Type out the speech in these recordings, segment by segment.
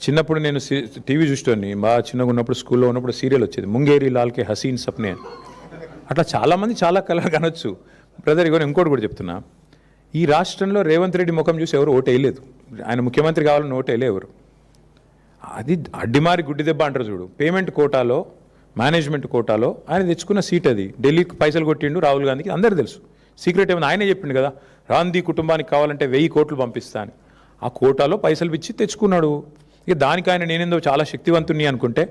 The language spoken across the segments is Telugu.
చిన్నప్పుడు నేను టీవీ చూసేవాడిని బాగా చిన్నగా ఉన్నప్పుడు స్కూల్లో ఉన్నప్పుడు సీరియల్ వచ్చేది ముంగేరి లాల్కే హసీన్ సప్నే అట్లా చాలామంది చాలా కళలు కనొచ్చు బ్రదర్. ఇగో ఇంకోటి కూడా చెప్తున్నా, ఈ రాష్ట్రంలో రేవంత్ రెడ్డి ముఖం చూసి ఎవరు ఓటు వేయలేదు. ఆయన ముఖ్యమంత్రి కావాలని ఓటు వేయలే ఎవరు. అది అడ్డిమారి గుడ్డి దెబ్బ అంటారు చూడు. పేమెంట్ కోటాలో మేనేజ్మెంట్ కోటాలో ఆయన తెచ్చుకున్న సీట్ అది. ఢిల్లీకి పైసలు కొట్టిండు రాహుల్ గాంధీకి, అందరు తెలుసు. సీక్రెట్ ఏమైనా ఆయనే చెప్పిండు కదా, గాంధీ కుటుంబానికి కావాలంటే 1000 కోట్లు పంపిస్తా అని. ఆ కోటాలో పైసలు ఇచ్చి తెచ్చుకున్నాడు. ఇక దానికి ఆయన నేనేందో చాలా శక్తివంతుని అనుకుంటే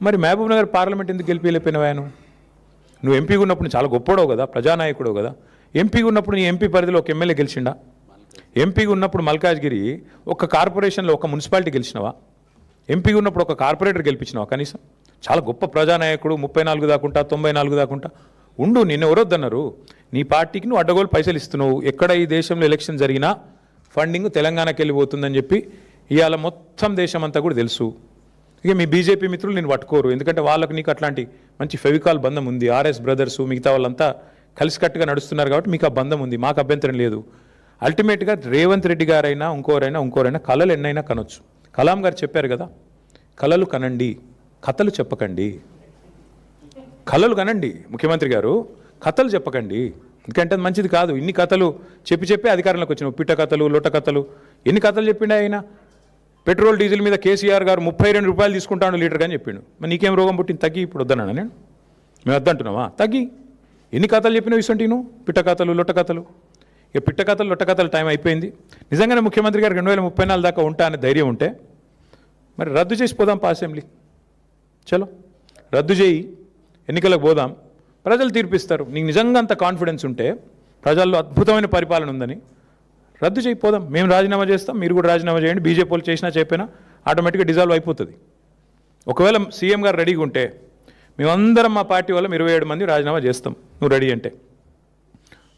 మరి మహబూబ్ నగర్ పార్లమెంట్ ఎందుకు గెలిపిలేకపోయినావాను? నువ్వు ఎంపీగా ఉన్నప్పుడు చాలా గొప్పడవు కదా, ప్రజానాయకుడు కదా. ఎంపీగా ఉన్నప్పుడు నీ ఎంపీ పరిధిలో ఒక ఎమ్మెల్యే గెలిచిండా? ఎంపీగా ఉన్నప్పుడు మల్కాజ్గిరి ఒక కార్పొరేషన్లో ఒక మున్సిపాలిటీ గెలిచినవా? ఎంపీగా ఉన్నప్పుడు ఒక కార్పొరేటర్ గెలిపించినావా కనీసం? చాలా గొప్ప ప్రజానాయకుడు, 34 దాకుంటా 94 దాకుంటా ఉండు. నిన్ను ఎవరొద్దన్నారు? నీ పార్టీకి నువ్వు అడ్డగోలు పైసలు ఇస్తున్నావు. ఎక్కడ ఈ దేశంలో ఎలక్షన్ జరిగినా ఫండింగ్ తెలంగాణకి వెళ్ళిపోతుందని చెప్పి ఇవాళ మొత్తం దేశం అంతా కూడా తెలుసు. ఇక మీ బీజేపీ మిత్రులు నేను పట్టుకోరు, ఎందుకంటే వాళ్ళకు నీకు అట్లాంటి మంచి ఫెవికాల్ బంధం ఉంది. ఆర్ఎస్ బ్రదర్స్ మిగతా వాళ్ళంతా కలిసికట్టుగా నడుస్తున్నారు కాబట్టి మీకు ఆ బంధం ఉంది. మాకు అభ్యంతరం లేదు. అల్టిమేట్గా రేవంత్ రెడ్డి గారైనా ఇంకోరైనా కళలు ఎన్నైనా కనొచ్చు. కలాం గారు చెప్పారు కదా, కళలు కనండి, కథలు చెప్పకండి. కళలు కనండి ముఖ్యమంత్రి గారు, కథలు చెప్పకండి. ఎందుకంటే అది మంచిది కాదు. ఇన్ని కథలు చెప్పి అధికారంలోకి వచ్చినావు. పిట్ట కథలు, లొట్ట కథలు, ఎన్ని కథలు చెప్పిండే ఆయన. పెట్రోల్ డీజిల్ మీద కేసీఆర్ గారు 32 రూపాయలు తీసుకుంటాను లీటర్ అని చెప్పిండు. మరి నీకేం రోగం పుట్టింది? తగ్గి. ఇప్పుడు వద్దన్నా నేను, మేము వద్దంటున్నావా? తగ్గి. ఎన్ని కథలు చెప్పినావు ఇసంటి నువ్వు? పిట్ట కథలు, లొట్ట కథలు. ఇక పిట్ట కథలు, లొట్ట కథలు టైం అయిపోయింది. నిజంగానే ముఖ్యమంత్రి గారు 2034 దాకా ఉంటా అనే ధైర్యం ఉంటే మరి రద్దు చేసి పోదాం అసెంబ్లీ. చలో రద్దు చేయి, ఎన్నికలకు పోదాం, ప్రజలు తీర్పిస్తారు. నీకు నిజంగా అంత కాన్ఫిడెన్స్ ఉంటే, ప్రజల్లో అద్భుతమైన పరిపాలన ఉందని, రద్దు చేయిపోదాం. మేము రాజీనామా చేస్తాం, మీరు కూడా రాజీనామా చేయండి. బీజేపీ వాళ్ళు చేసినా చెప్పినా ఆటోమేటిక్గా డిజాల్వ్ అయిపోతుంది. ఒకవేళ సీఎం గారు రెడీగా ఉంటే మేమందరం మా పార్టీ వాళ్ళం 27 మంది రాజీనామా చేస్తాం. నువ్వు రెడీ అంటే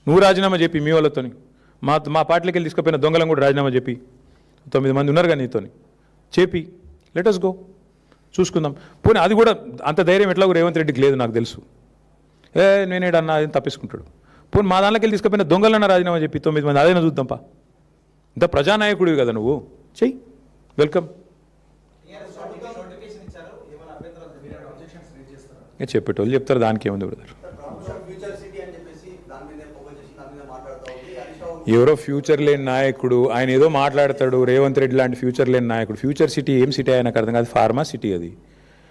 నువ్వు రాజీనామా చెప్పి మీ వాళ్ళతోని, మా పార్టీలోకి వెళ్ళి తీసుకుపోయిన దొంగలం కూడా రాజీనామా చెప్పి, 9 మంది ఉన్నారు కానీ నీతోని చెప్పి లెటస్ గో, చూసుకుందాం. పోనీ అది కూడా అంత ధైర్యం ఎట్లాగో రేవంత్ రెడ్డికి లేదు నాకు తెలుసు. నేనేడన్నా అది తప్పించుకుంటాడు. పోనీ మా దాంట్లోకి వెళ్ళి తీసుకుపోయిన దొంగలన్నా రాజీనామా చెప్పి 9 మంది అదైనా చూద్దాంపా. ఇంత ప్రజానాయకుడివి కదా నువ్వు, చెయ్యి. వెల్కమ్. చెప్పేటోళ్ళు చెప్తారు, దానికి ఏముంది బ్రదర్. ఎవరో ఫ్యూచర్ లేని నాయకుడు ఆయన ఏదో మాట్లాడతాడు. రేవంత్ రెడ్డి లాంటి ఫ్యూచర్ లేని నాయకుడు. ఫ్యూచర్ సిటీ ఏం సిటీ ఆయనకు అర్థం కాదు. ఫార్మా సిటీ అది.